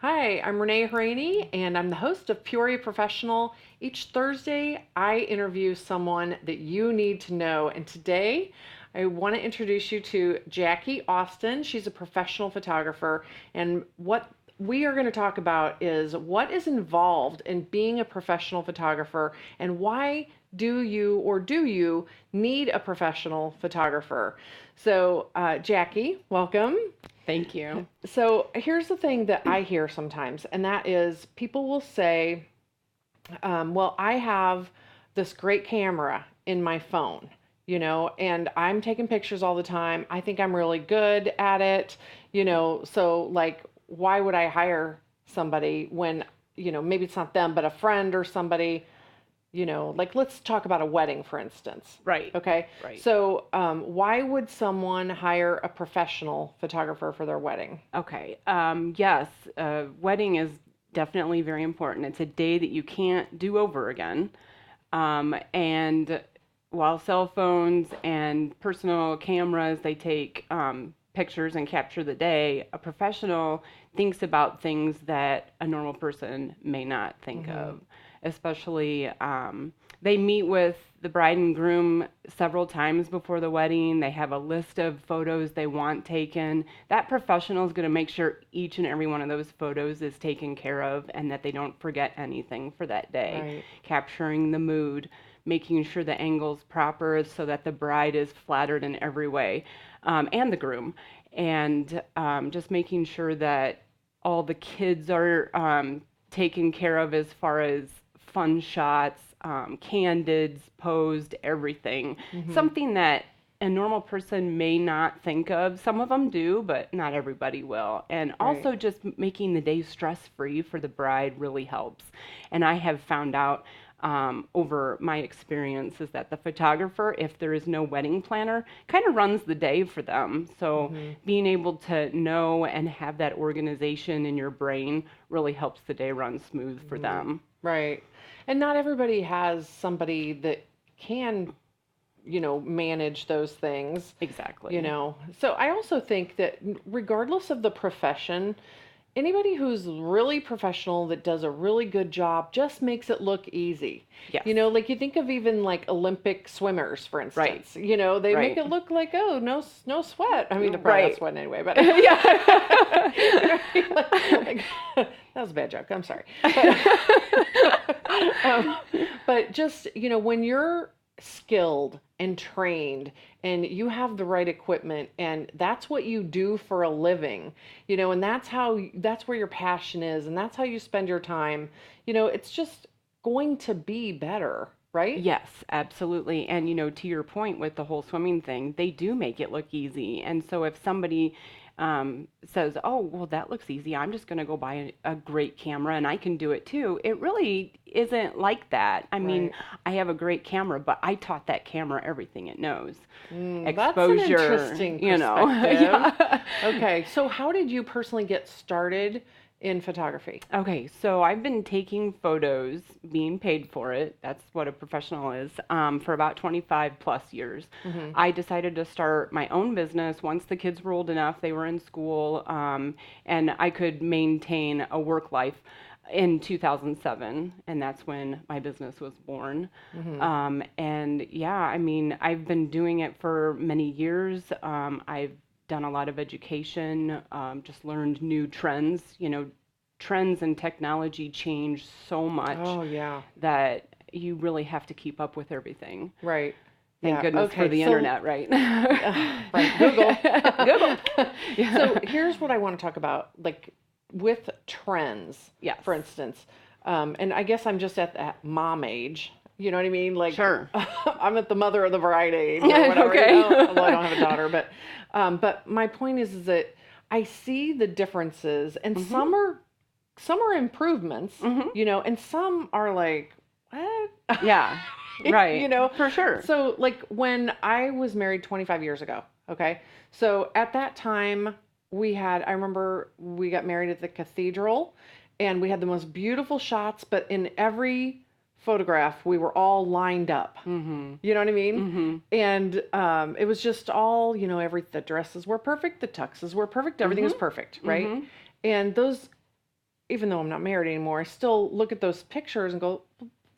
Hi, I'm Renee Horaney, and I'm the host of Peoria Professional. Each Thursday, I interview someone that you need to know. And today, I want to introduce you to Jacque Austin. She's a professional photographer, and what we are going to talk about is what is involved in being a professional photographer and why do you need a professional photographer? So, Jacque, welcome. Thank you. So here's the thing that I hear sometimes, and that is people will say, well, I have this great camera in my phone, and I'm taking pictures all the time. I think I'm really good at it, so like, why would I hire somebody when, maybe it's not them, but a friend or somebody, like let's talk about a wedding, for instance. Right. Okay. Right. So, why would someone hire a professional photographer for their wedding? Okay. Yes, wedding is definitely very important. It's a day that you can't do over again. And while cell phones and personal cameras, they take pictures and capture the day, a professional thinks about things that a normal person may not think of. Especially, they meet with the bride and groom several times before the wedding. They have a list of photos they want taken. That professional is going to make sure each and every one of those photos is taken care of and that they don't forget anything for that day. Right. Capturing the mood, making sure the angle's proper so that the bride is flattered in every way, and the groom. And just making sure that all the kids are taken care of as far as fun shots, candids, posed, everything. Something that a normal person may not think of. Some of them do, but not everybody will. And also Right. just making the day stress-free for the bride really helps. And I have found out over my experience is that the photographer, if there is no wedding planner, kind of runs the day for them. So being able to know and have that organization in your brain really helps the day run smooth for them. Right. And not everybody has somebody that can, manage those things, Exactly. So I also think that regardless of the profession, anybody who's really professional that does a really good job just makes it look easy. Yes. Like you think of even like Olympic swimmers, for Right. instance. They make Right. it look like, oh, no sweat. I mean, they're probably not Right. sweating anyway, but Yeah. that was a bad joke. I'm sorry. But just, when you're skilled and trained and you have the right equipment and that's what you do for a living, and that's where your passion is and that's how you spend your time, it's just going to be better, right? Yes, absolutely. And to your point with the whole swimming thing, they do make it look easy. And so if somebody says, "Oh, well, that looks easy. I'm just going to go buy a great camera and I can do it too," it really isn't like that. I mean, Right. I have a great camera, but I taught that camera everything it knows. That's an Exposure, interesting perspective. Yeah. Okay, so how did you personally get started in photography? Okay, so I've been taking photos, being paid for it. That's what a professional is, for about 25 plus years. I decided to start my own business once the kids were old enough, they were in school, and I could maintain a work life in 2007, and that's when my business was born. And yeah, I mean, I've been doing it for many years. I've done a lot of education, just learned new trends. Trends and technology change so much Oh, yeah. that you really have to keep up with everything. Right. Thank Yeah. goodness for Okay. the So, internet, right? right. Google. Google. Yeah. So here's what I want to talk about, like with trends, Yes. for instance. And I guess I'm just at that mom age. You know what I mean? Like, Sure. I'm at the mother of the bride age or whatever. Okay. Although I don't have a daughter, but my point is that I see the differences, and some are improvements, and some are like, what? Yeah. Right. you know For sure. so like when I was married 25 years ago, okay, so at that time I remember we got married at the cathedral and we had the most beautiful shots, but in every photograph we were all lined up. You know what I mean? And it was just all, the dresses were perfect, the tuxes were perfect, everything was perfect, right? And those even though I'm not married anymore, I still look at those pictures and go,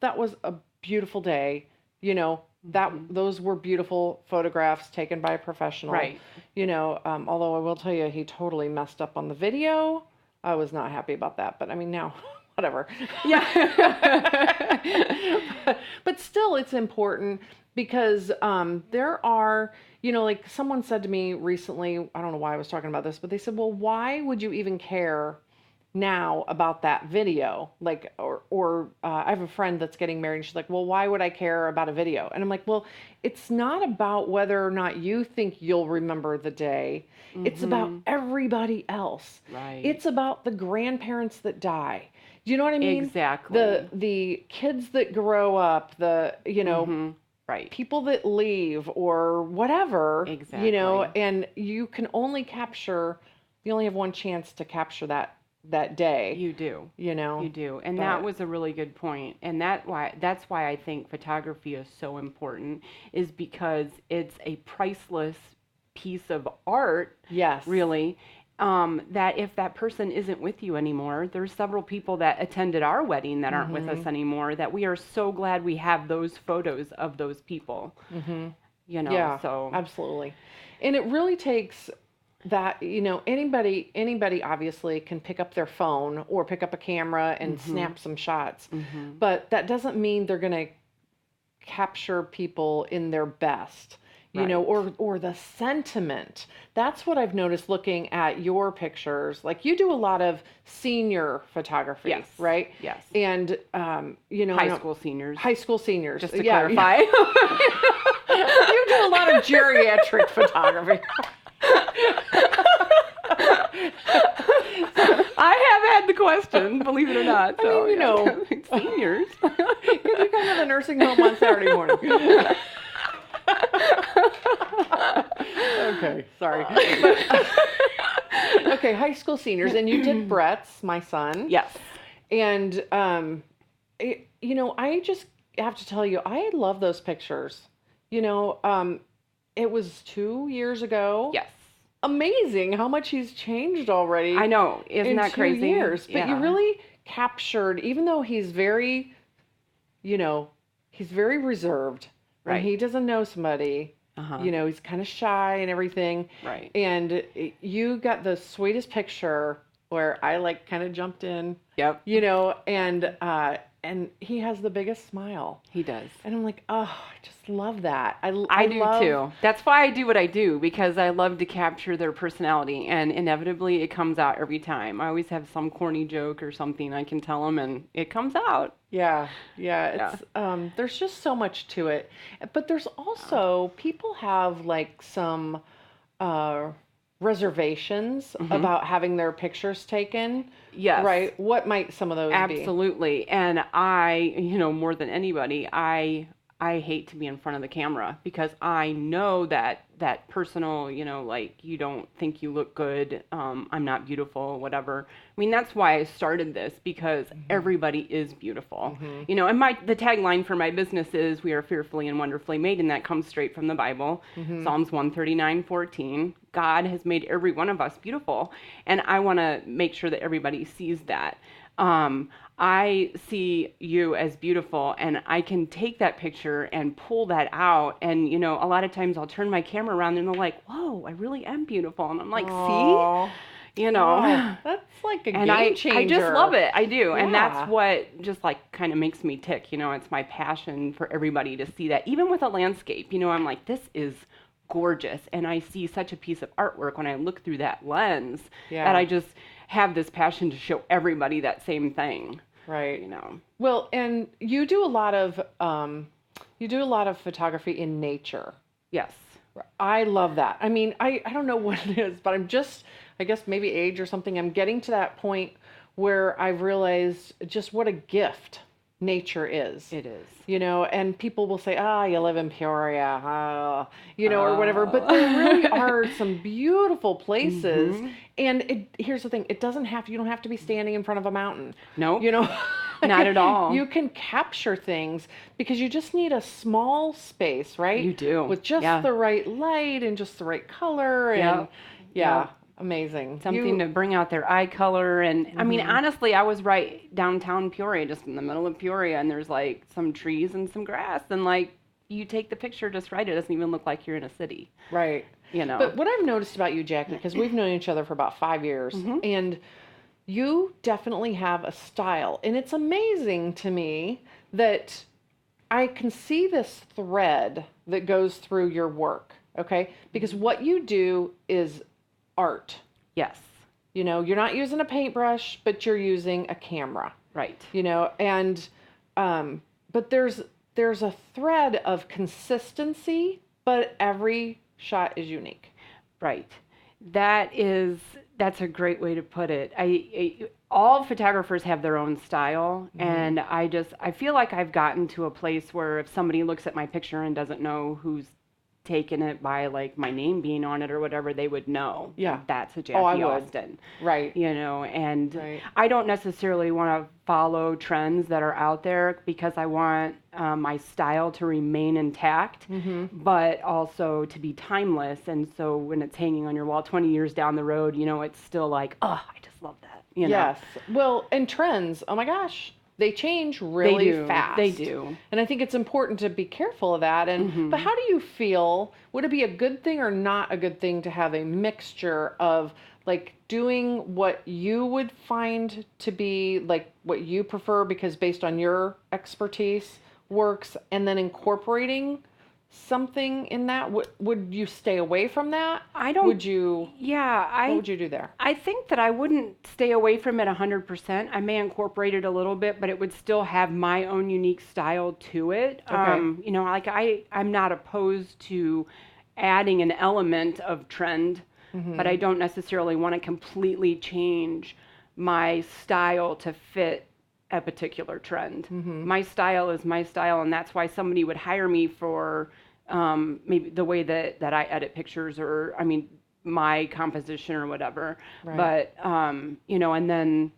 that was a beautiful day. You know, that those were beautiful photographs taken by a professional. Right. You know, although I will tell you, he totally messed up on the video. I was not happy about that, but I mean, now, whatever. Yeah. but still, it's important because there are, you know, like someone said to me recently, I don't know why I was talking about this, but they said, well, why would you even care now about that video? Like, or I have a friend that's getting married and she's like, well, why would I care about a video? And I'm like, well, it's not about whether or not you think you'll remember the day. It's about everybody else. Right. It's about the grandparents that die. Do you know what I mean? Exactly. The kids that grow up, the, you know, right. people that leave or whatever, Exactly. you know, and you can only capture, you only have one chance to capture that day. You do. You know? You do. And that was a really good point. And that's why I think photography is so important, is because it's a priceless piece of art. Yes. Really. That if that person isn't with you anymore, there's several people that attended our wedding that aren't with us anymore, that we are so glad we have those photos of those people. You know, Yeah, so absolutely. And it really takes that, you know, anybody obviously can pick up their phone or pick up a camera and snap some shots. But that doesn't mean they're going to capture people in their best. You know, or the sentiment. That's what I've noticed looking at your pictures. Like, you do a lot of senior photography, Yes. right? Yes. And, you know, high school seniors. High school seniors. Just to clarify. You do a lot of geriatric photography. I have had the question, believe it or not. So, I mean, you know. Seniors. Could you come to the nursing home on Saturday morning? Okay, sorry. Okay, high school seniors, and you did Brett's, my son. Yes. And, you know, I just have to tell you, I love those pictures. You know, it was 2 years ago. Yes. Amazing how much he's changed already. I know. Isn't that crazy? 2 years. But you really captured, even though he's very, you know, he's very reserved. Right. When he doesn't know somebody, you know, he's kind of shy and everything. Right. And you got the sweetest picture where I like kind of jumped in. Yep. You know, and he has the biggest smile. He does. And I'm like, oh, I just love that. I do too. That's why I do what I do, because I love to capture their personality, and inevitably it comes out every time. I always have some corny joke or something I can tell them, and it comes out. Yeah. It's there's just so much to it, but there's also people have like some reservations about having their pictures taken. Yes. Right. What might some of those be? Absolutely. And I, you know, more than anybody, I hate to be in front of the camera, because I know that personal, you know, like, you don't think you look good, I'm not beautiful, whatever. I mean, that's why I started this, because everybody is beautiful. You know, and the tagline for my business is, we are fearfully and wonderfully made, and that comes straight from the Bible. Psalms 139:14. God has made every one of us beautiful, and I want to make sure that everybody sees that. I see you as beautiful, and I can take that picture and pull that out. And, you know, a lot of times I'll turn my camera around and they're like, whoa, I really am beautiful. And I'm like, see, you know, that's like a and game changer. I just love it. I do. Yeah. And that's what just like kind of makes me tick. You know, it's my passion for everybody to see that. Even with a landscape, you know, I'm like, this is gorgeous. And I see such a piece of artwork when I look through that lens that I just have this passion to show everybody that same thing. Right. You know. Well, and you do a lot of photography in nature. Yes. I love that. I mean, I don't know what it is, but I'm just, I guess maybe age or something, I'm getting to that point where I've realized just what a gift nature is. It is. You know, and people will say, you live in Peoria, you know, or whatever. But there really are some beautiful places. And here's the thing. You don't have to be standing in front of a mountain. No. You know. Not at all. You can capture things because you just need a small space, right? You do. With just the right light and just the right color. And Amazing. Something to bring out their eye color. And I mean, honestly, I was right downtown Peoria, just in the middle of Peoria, and there's like some trees and some grass. And like, you take the picture just right. It doesn't even look like you're in a city. Right. You know. But what I've noticed about you, Jackie, because we've known each other for about 5 years, and you definitely have a style. And it's amazing to me that I can see this thread that goes through your work, okay? Because what you do is art. Yes. You know, you're not using a paintbrush, but you're using a camera. Right. You know, and but there's a thread of consistency, but every shot is unique. Right. That's a great way to put it. All photographers have their own style, and I feel like I've gotten to a place where if somebody looks at my picture and doesn't know who's taken it by like my name being on it or whatever, they would know. Yeah. That's a Jacque would. Austin. Right. You know, and Right. I don't necessarily want to follow trends that are out there because I want my style to remain intact, but also to be timeless. And so when it's hanging on your wall 20 years down the road, you know, it's still like, oh, I just love that. You know? Yes. Well, and trends, oh my gosh, they change really fast. They do. And I think it's important to be careful of that. And but how do you feel? Would it be a good thing or not a good thing to have a mixture of like doing what you would find to be like what you prefer because based on your expertise works, and then incorporating something in that? Would you stay away from that? I don't. Would you? Yeah, What would you do there? I think that I wouldn't stay away from it 100%. I may incorporate it a little bit, but it would still have my own unique style to it. Okay. You know, like I'm not opposed to adding an element of trend, but I don't necessarily want to completely change my style to fit a particular trend. My style is my style, and that's why somebody would hire me for maybe the way that I edit pictures, or I mean my composition or whatever. Right. But you know, and then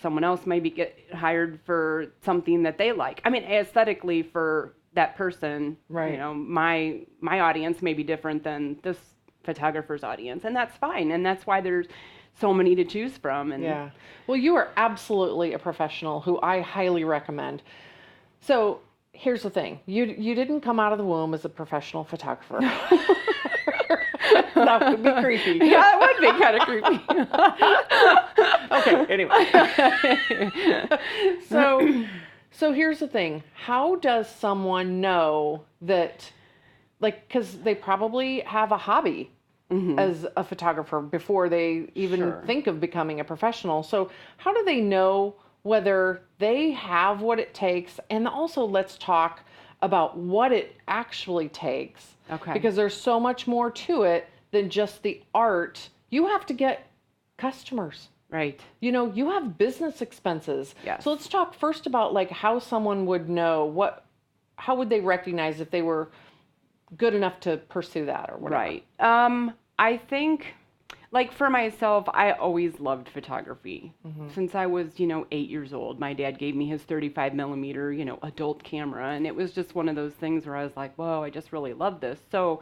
someone else maybe get hired for something that they like. I mean, aesthetically for that person, Right. you know, my audience may be different than this photographer's audience, and that's fine. And that's why there's so many to choose from. And Yeah. Well, you are absolutely a professional who I highly recommend. So here's the thing. You didn't come out of the womb as a professional photographer. That would be creepy. Yeah, it would be kind of creepy. Okay, anyway. So here's the thing. How does someone know that, like, because they probably have a hobby as a photographer before they even Sure. think of becoming a professional. So how do they know whether they have what it takes? And also let's talk about what it actually takes. Okay. Because there's so much more to it than just the art. You have to get customers. Right. You know, you have business expenses. Yes. So let's talk first about like how someone would know how would they recognize if they were good enough to pursue that or whatever. Right. I think, like for myself, I always loved photography. Since I was, 8 years old. My dad gave me his 35 millimeter, adult camera. And it was just one of those things where I was like, whoa, I just really love this. So,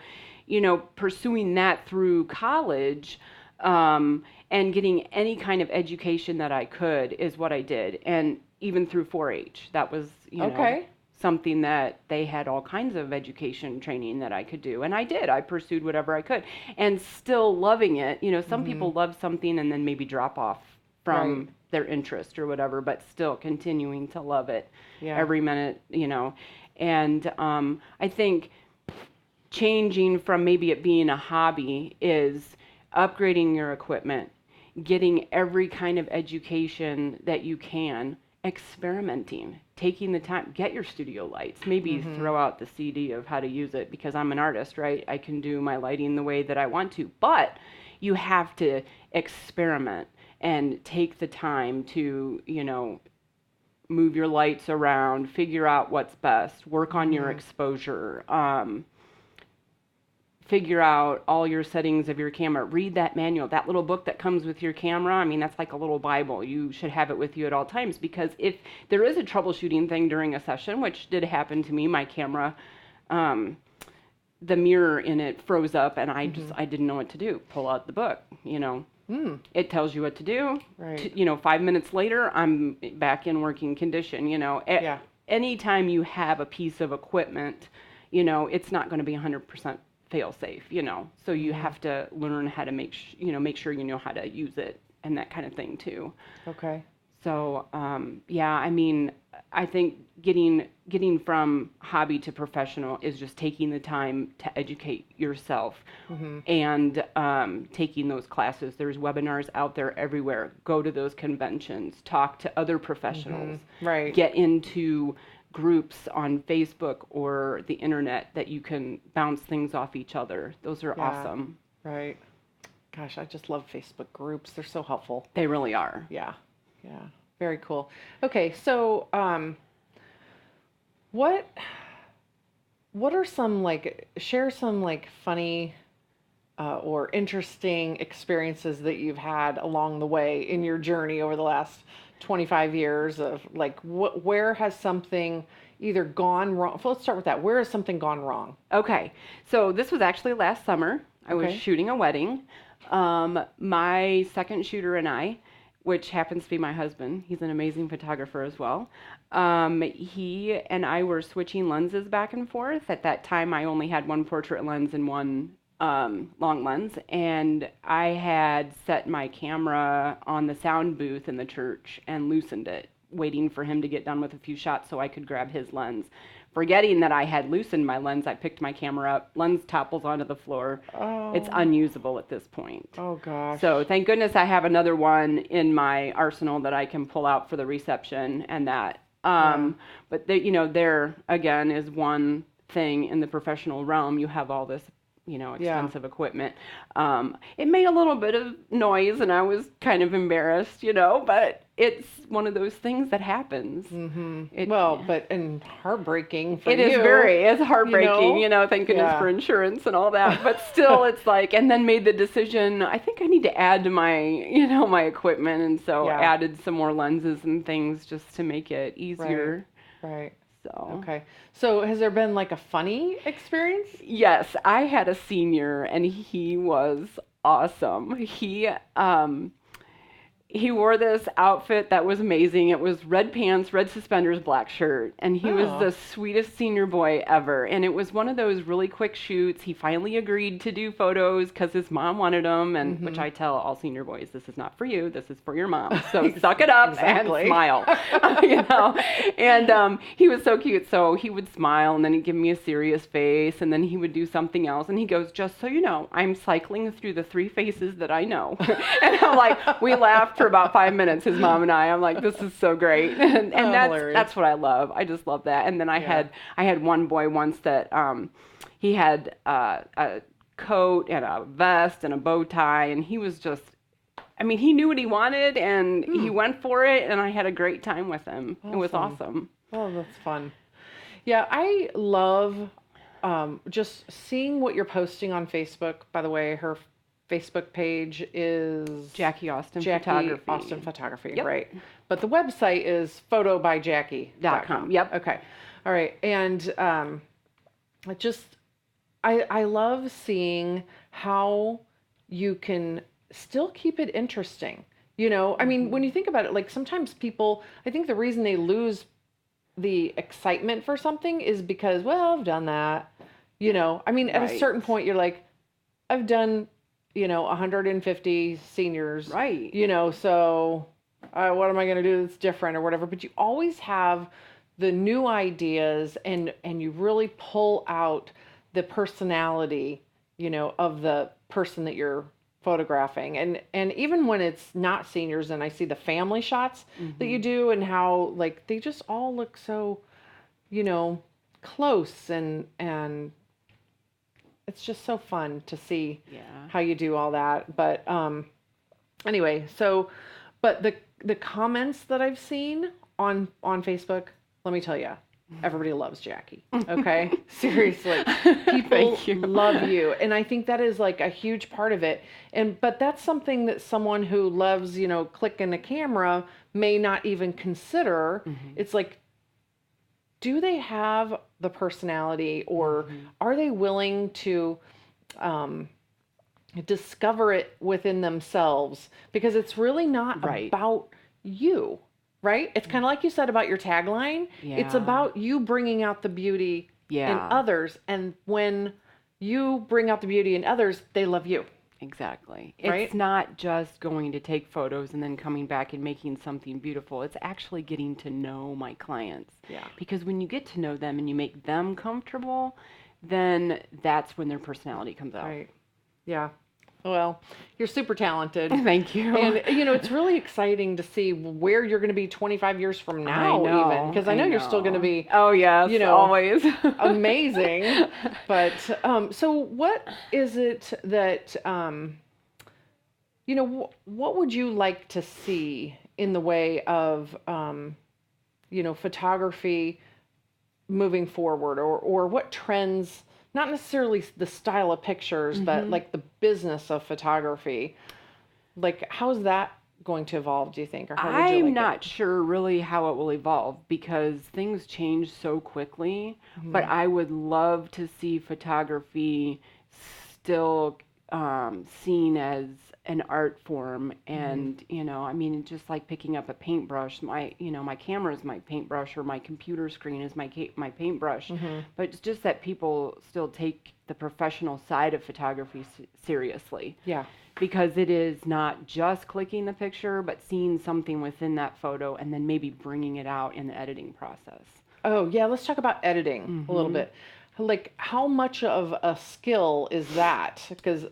pursuing that through college, and getting any kind of education that I could is what I did. And even through 4-H, that was, Okay. something that they had all kinds of education training that I could do. And I did. I pursued whatever I could and still loving it. Some people love something and then maybe drop off from Right. their interest or whatever, but still continuing to love it Yeah. every minute, And I think changing from maybe it being a hobby is upgrading your equipment, getting every kind of education that you can, experimenting, taking the time, get your studio lights, maybe throw out the CD of how to use it because I'm an artist, right? I can do my lighting the way that I want to, but you have to experiment and take the time to, move your lights around, figure out what's best, work on your exposure, figure out all your settings of your camera, read that manual, that little book that comes with your camera. I mean, that's like a little Bible. You should have it with you at all times because if there is a troubleshooting thing during a session, which did happen to me, my camera the mirror in it froze up, and I didn't know what to do. Pull out the book, It tells you what to do. Right. 5 minutes later, I'm back in working condition. Yeah. Anytime you have a piece of equipment, it's not going to be 100% fail safe. So you have to learn how to make sure you know how to use it and that kind of thing too. Okay. So I think getting from hobby to professional is just taking the time to educate yourself and taking those classes. There's webinars out there everywhere. Go to those conventions. Talk to other professionals. Right. Get into groups on Facebook or the internet that you can bounce things off each other. Those are awesome. Right. Gosh, I just love Facebook groups. They're so helpful. They really are. Yeah. Yeah. Very cool. Okay. So, what are some share some funny, or interesting experiences that you've had along the way in your journey over the last 25 years of where has something either gone wrong? So let's start with that. Where has something gone wrong? Okay. So this was actually last summer. I was shooting a wedding. My second shooter and I, which happens to be my husband, he's an amazing photographer as well. He and I were switching lenses back and forth. At that time, I only had one portrait lens and one long lens, and I had set my camera on the sound booth in the church and loosened it, waiting for him to get done with a few shots so I could grab his lens. Forgetting that I had loosened my lens, I picked my camera up, lens topples onto the floor. Oh. It's unusable at this point. Oh, gosh. So thank goodness I have another one in my arsenal that I can pull out for the reception and that. But there again is one thing in the professional realm. You have all this, expensive equipment. It made a little bit of noise and I was kind of embarrassed, but it's one of those things that happens. And heartbreaking for you. It's heartbreaking, thank goodness for insurance and all that. But still, it's and then made the decision, I think I need to add to my, my equipment. And so added some more lenses and things just to make it easier. Right. So. Okay. So has there been a funny experience? Yes, I had a senior and he was awesome. He wore this outfit that was amazing. It was red pants, red suspenders, black shirt. And he was the sweetest senior boy ever. And it was one of those really quick shoots. He finally agreed to do photos because his mom wanted them. And which I tell all senior boys, this is not for you. This is for your mom. So suck it up and smile. And he was so cute. So he would smile and then he'd give me a serious face. And then he would do something else. And he goes, just so you know, I'm cycling through the 3 faces that I know. And I'm we laughed for about 5 minutes, his mom and I. I'm like, this is so great. And that's what I love. I just love that. And then I had one boy once that he had a coat and a vest and a bow tie, and he was just, he knew what he wanted and he went for it, and I had a great time with him. Awesome. It was awesome. Oh, that's fun. Yeah, I love just seeing what you're posting on Facebook. By the way, her Facebook page is Jacque Austin Photography, yep. Right? But the website is photobyjackie.com. Yep. Okay. All right. And I love seeing how you can still keep it interesting. When you think about it, sometimes people, I think the reason they lose the excitement for something is because, well, I've done that. At a certain point, you're like, I've done 150 seniors, right? So what am I going to do that's different or whatever? But you always have the new ideas and you really pull out the personality, of the person that you're photographing. And even when it's not seniors and I see the family shots that you do and how they just all look so, close and it's just so fun to see how you do all that. But anyway, but the comments that I've seen on Facebook, let me tell you, everybody loves Jackie. Okay? Seriously. People love you. And I think that is a huge part of it. But that's something that someone who loves, clicking a camera may not even consider. It's do they have the personality, or are they willing to discover it within themselves? Because it's really not Right. about you, right? It's kind of like you said about your tagline. It's Yeah. about you bringing out the beauty in Yeah. others. And when you bring out the beauty in others, they love you. Exactly. Right? It's not just going to take photos and then coming back and making something beautiful. It's actually getting to know my clients. Yeah. Because when you get to know them and you make them comfortable, then that's when their personality comes out. Right. Yeah. Well, you're super talented. Thank you. And, it's really exciting to see where you're going to be 25 years from now, I know, even. Because I know you're still going to be Oh, yes, always always. amazing. But, so what is it that, what would you like to see in the way of, photography moving forward, or what trends, not necessarily the style of pictures, but like the business of photography, like how's that going to evolve, do you think? Or how would you like I'm not sure really how it will evolve because things change so quickly, but I would love to see photography still seen as an art form. And I mean, just like picking up a paintbrush, my camera is my paintbrush, or my computer screen is my paintbrush. But it's just that people still take the professional side of photography seriously. Yeah. Because it is not just clicking the picture, but seeing something within that photo and then maybe bringing it out in the editing process. Oh, yeah, let's talk about editing a little bit. Like, how much of a skill is that? Because,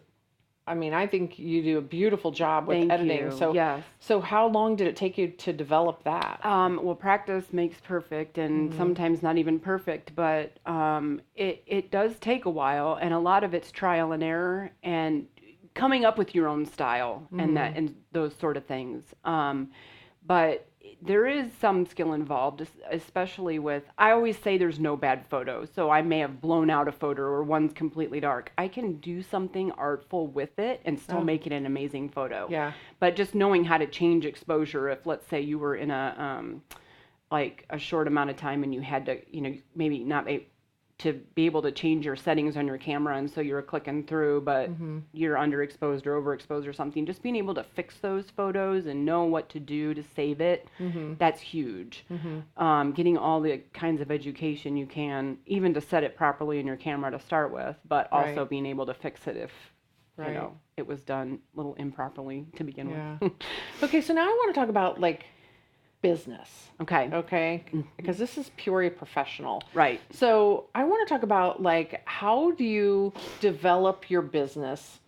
I mean, I think you do a beautiful job with Thank editing. you. So, Yes. So how long did it take you to develop that? Well, practice makes perfect, and sometimes not even perfect, but it does take a while, and a lot of it's trial and error and coming up with your own style and those sort of things. But there is some skill involved, especially with, I always say there's no bad photos. So I may have blown out a photo or one's completely dark. I can do something artful with it and still make it an amazing photo. Yeah. But just knowing how to change exposure, if let's say you were in like a short amount of time and you had to, maybe not to be able to change your settings on your camera, and so you're clicking through, but you're underexposed or overexposed or something, just being able to fix those photos and know what to do to save it, that's huge. Getting all the kinds of education you can, even to set it properly in your camera to start with, but also being able to fix it if, it was done a little improperly to begin with. Okay, so now I want to talk about, like, business. Okay. Because this is Peoria Professional. Right. So I want to talk about, like, how do you develop your business?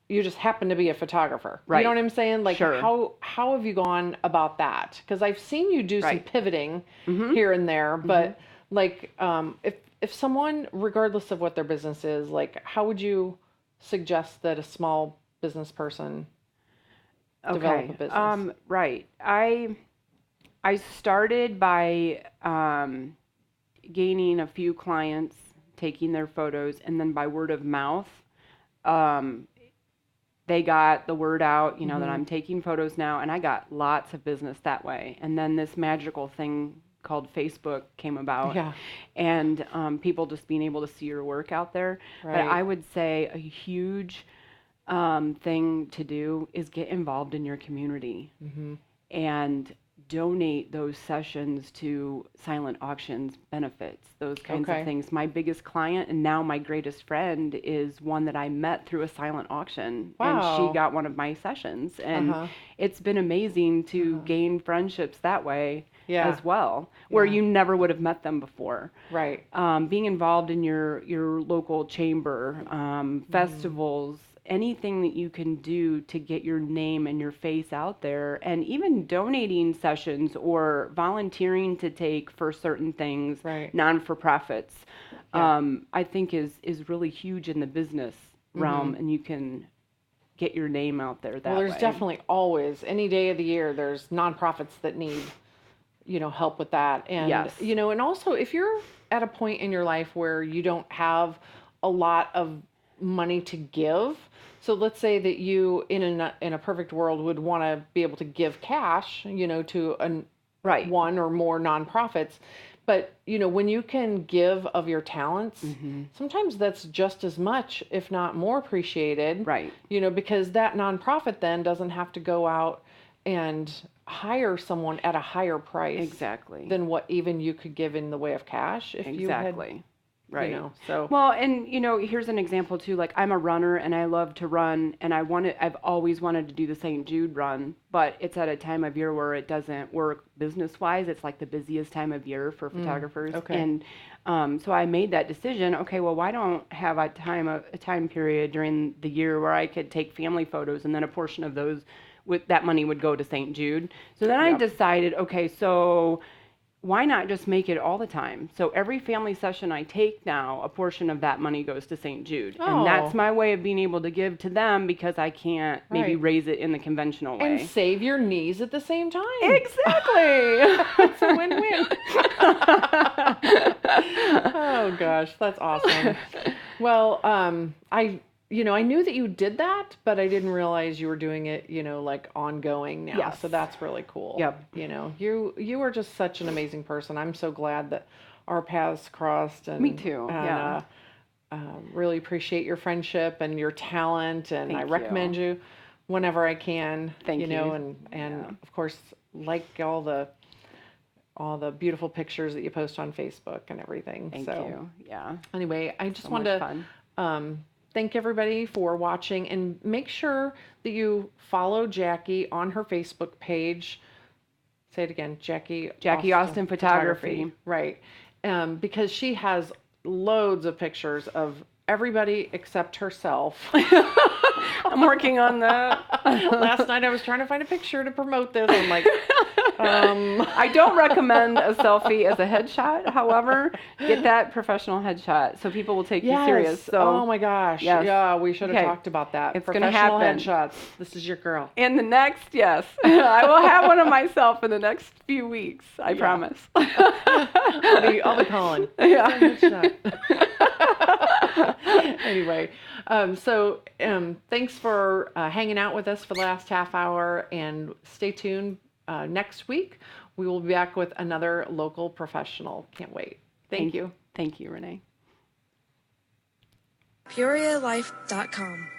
You just happen to be a photographer. Right. You know what I'm saying? Like, Sure. how have you gone about that? Because I've seen you do some pivoting here and there, but like, if someone, regardless of what their business is, like, how would you suggest that a small business person develop a business? Right. I started by gaining a few clients, taking their photos, and then by word of mouth, they got the word out, that I'm taking photos now, and I got lots of business that way. And then this magical thing called Facebook came about, and people just being able to see your work out there. Right. But I would say a huge thing to do is get involved in your community and donate those sessions to silent auctions benefits, those kinds of things. My biggest client and now my greatest friend is one that I met through a silent auction. Wow. And she got one of my sessions, and it's been amazing to gain friendships that way as well, where you never would have met them before. Right. Being involved in your local chamber, festivals, anything that you can do to get your name and your face out there, and even donating sessions or volunteering to take for certain things, non-for-profits, I think is really huge in the business realm, and you can get your name out there that way. Well, there's definitely always, any day of the year, there's nonprofits that need, help with that. And, and also if you're at a point in your life where you don't have a lot of money to give. So let's say that you, in a perfect world, would want to be able to give cash, to one or more nonprofits. But, when you can give of your talents, sometimes that's just as much, if not more appreciated. Right. Because that nonprofit then doesn't have to go out and hire someone at a higher price. Exactly. Than what even you could give in the way of cash if you had. Right. So. Well, and here's an example too. Like, I'm a runner and I love to run, and I've always wanted to do the St. Jude run, but it's at a time of year where it doesn't work business-wise. It's like the busiest time of year for photographers. Okay. And so I made that decision. Okay, well, why don't have a time period during the year where I could take family photos, and then a portion of those with that money would go to St. Jude. So then I decided, okay, so why not just make it all the time? So every family session I take now, a portion of that money goes to St. Jude. Oh. And that's my way of being able to give to them, because I can't maybe raise it in the conventional way. And save your knees at the same time. Exactly. It's a win-win. Oh, gosh, that's awesome. Well, I knew that you did that, but I didn't realize you were doing it, like ongoing now. Yes. So that's really cool. Yep. You are just such an amazing person. I'm so glad that our paths crossed. And, Me too. And, really appreciate your friendship and your talent, and I recommend you whenever I can. Thank you. And of course, like all the beautiful pictures that you post on Facebook and everything. Thank you. Yeah. Anyway, I just wanted to thank everybody for watching, and make sure that you follow Jackie on her Facebook page. Say it again, Jacque Austin Photography. Right. Because she has loads of pictures of everybody except herself. I'm working on that. Last night I was trying to find a picture to promote this. I'm like, I don't recommend a selfie as a headshot. However, get that professional headshot so people will take you serious. So, oh my gosh. Yes. Yeah, we should have talked about that. It's going to happen. Headshots. This is your girl. In the next, yes. I will have one of myself in the next few weeks. I promise. I'll be calling. Yeah. Anyway, thanks for hanging out with us for the last half hour, and stay tuned. Next week, we will be back with another local professional. Can't wait. Thank you. Thank you, Renee. PeoriaLife.com